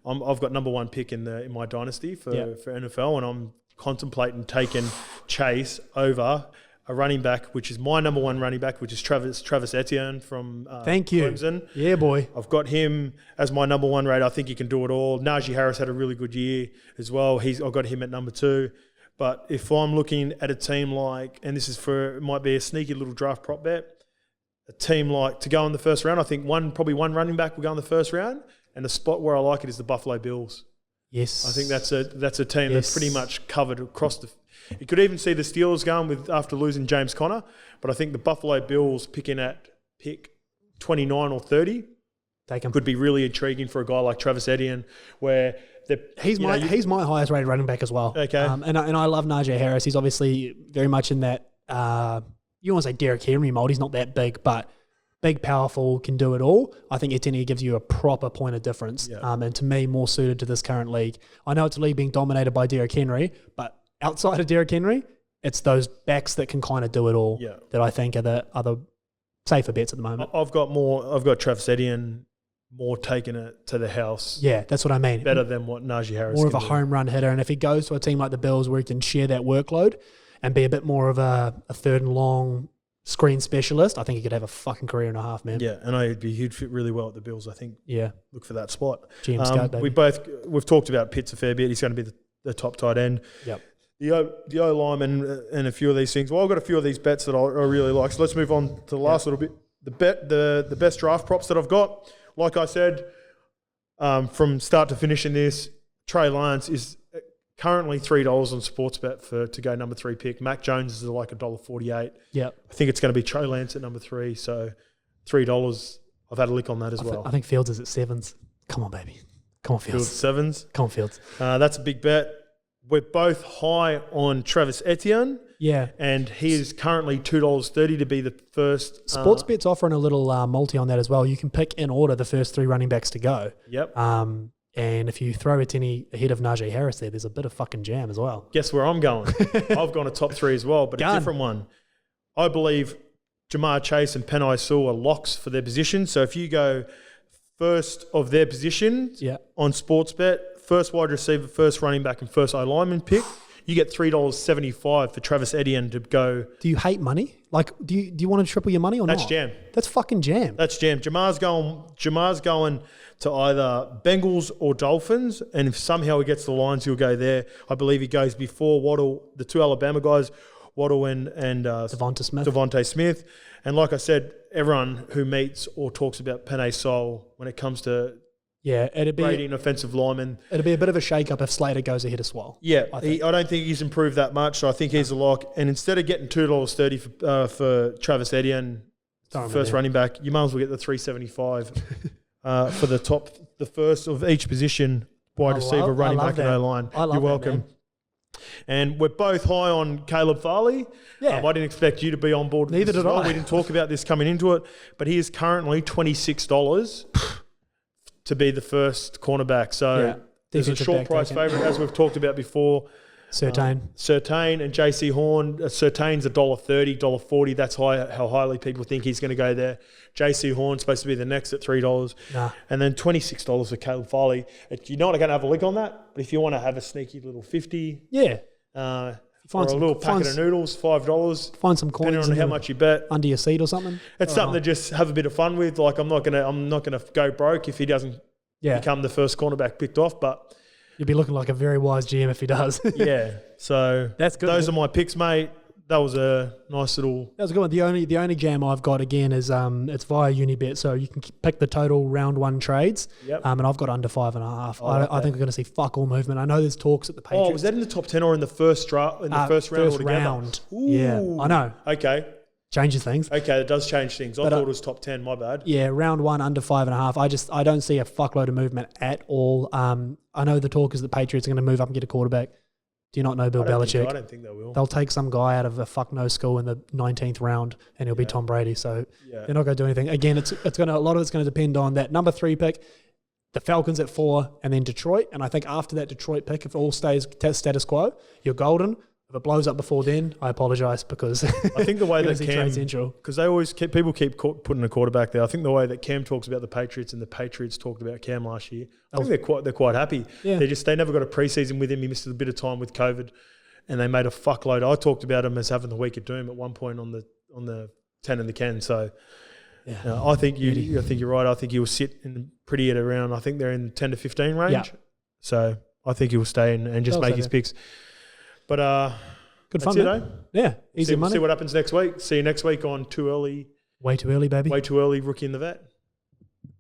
I've got number 1 pick in my dynasty for NFL, and I'm contemplating taking Chase over a running back, which is my number 1 running back, which is Travis Etienne from Thank you. Clemson. Yeah, boy. I've got him as my number 1 rate. I think he can do it all. Najee Harris had a really good year as well. I've got him at number 2. But if I'm looking at a team like, and this is it might be a sneaky little draft prop bet, a team like to go in the first round, I think probably one running back will go in the first round, and the spot where I like it is the Buffalo Bills. Yes. I think that's a team that's pretty much covered across the. You could even see the Steelers going after losing James Conner, but I think the Buffalo Bills picking at pick 29 or 30 could be really intriguing for a guy like Travis Etienne, where he's my highest rated running back as well. Okay, and I love Najee Harris. He's obviously very much in that. You want to say Derrick Henry mold. He's not that big, but big, powerful, can do it all. I think Etienne gives you a proper point of difference, and to me, more suited to this current league. I know it's a league being dominated by Derrick Henry, but outside of Derrick Henry, it's those backs that can kind of do it all that I think are the other safer bets at the moment. I've got Travis Etienne more taking it to the house. Yeah, that's what I mean. Better than what Najee Harris more can of a do. home run hitter. And if he goes to a team like the Bills where he can share that workload and be a bit more of a third and long screen specialist, I think he could have a fucking career and a half, man. Yeah, and he'd fit really well at the Bills, I think. Yeah. Look for that spot. GM Scout, baby. We've talked about Pitts a fair bit. He's going to be the top tight end. Yep. The O-lineman and a few of these things. Well, I've got a few of these bets that I really like. So let's move on to the last little bit. The best draft props that I've got. Like I said, from start to finish in this, Trey Lance is currently $3 on Sportsbet to go number 3 pick. Mac Jones is like $1.48. Yeah, I think it's going to be Trey Lance at number 3. So $3. I've had a lick on that as well. I think Fields is at 7s. Come on, baby. Come on, Fields. 7s. Come on, Fields. That's a big bet. We're both high on Travis Etienne. Yeah. And he is currently $2.30 to be the first. Sportsbet's offering a little multi on that as well. You can pick in order the first 3 running backs to go. Yep. And if you throw Etienne ahead of Najee Harris there's a bit of fucking jam as well. Guess where I'm going? I've gone a top 3 as well, but a different one. I believe Jamar Chase and Penei Sewell are locks for their position. So if you go first of their positions on Sportsbet, first wide receiver, first running back, and first O-lineman pick, you get $3.75 for Travis Etienne to go. Do you hate money? Like, do you want to triple your money or not? That's jam. That's fucking jam. That's jam. Jamar's going to either Bengals or Dolphins, and if somehow he gets the Lions, he'll go there. I believe he goes before Waddle, the 2 Alabama guys, Waddle and Devontae Smith. And like I said, everyone who meets or talks about Penei Sewell when it comes to rating offensive linemen. It'll be a bit of a shake-up if Slater goes ahead of Swell. Yeah, I don't think he's improved that much, so I think he's a lock. And instead of getting $2.30 for Travis Etienne, first running back, you might as well get the $3.75 for the first of each position, wide receiver, running back, and O-line. You're welcome. That, and we're both high on Caleb Farley. Yeah. I didn't expect you to be on board with Neither this did as well. I. We didn't talk about this coming into it, but he is currently $26 to be the first cornerback. So there's a short price favourite, as we've talked about before. Surtain and JC Horn. Surtain's $1.30, $1.40. That's how highly people think he's going to go there. JC Horn's supposed to be the next at $3. And then $26 for Caleb Farley. You know what, I'm going to have a lick on that. But if you want to have a sneaky little 50, or a little packet of noodles, $5. Find some coins, depending on how much you bet, under your seat or something. It's something to just have a bit of fun with. Like I'm not gonna go broke if he doesn't become the first cornerback picked off, but you'd be looking like a very wise GM if he does. So that's good. Those are my picks, mate. that was a nice little. That was a good one. The only jam I've got again is it's via Unibet, so you can pick the total round one trades. Yep. And I've got under 5.5. like I think we're going to see fuck all movement. I know there's talks at the Patriots. Oh, was that in the top 10 or in the first round? In the first round altogether? Round. Ooh. Yeah, I know. Okay. Changes things. Okay, it does change things. I thought it was top 10. My bad. Yeah, round one under 5.5. I don't see a fuckload of movement at all. I know the talk is the Patriots are going to move up and get a quarterback. Do you not know Bill Belichick? I don't think they will. They'll take some guy out of a fuck no school in the 19th round, and he'll be Tom Brady. So they're not going to do anything. Again, it's going to, a lot of it's going to depend on that number 3 pick, the Falcons at 4, and then Detroit. And I think after that Detroit pick, if it all stays status quo, you're golden. If it blows up before then, I apologise because I think the way that Cam, Central, because they always people keep putting a quarterback there. I think the way that Cam talks about the Patriots and the Patriots talked about Cam last year, I think they're quite happy. Yeah. They never got a preseason with him. He missed a bit of time with COVID, and they made a fuckload. I talked about him as having the week of doom at one point on the 10 and the Ken. So I think you're right. I think he will sit in pretty at around. I think they're in 10 to 15 range. Yeah. So I think he will stay and just make his picks. But good fun, man. Yeah, easy money. See what happens next week. See you next week on Too Early. Way too early, baby. Way too early, Rookie in the Vet.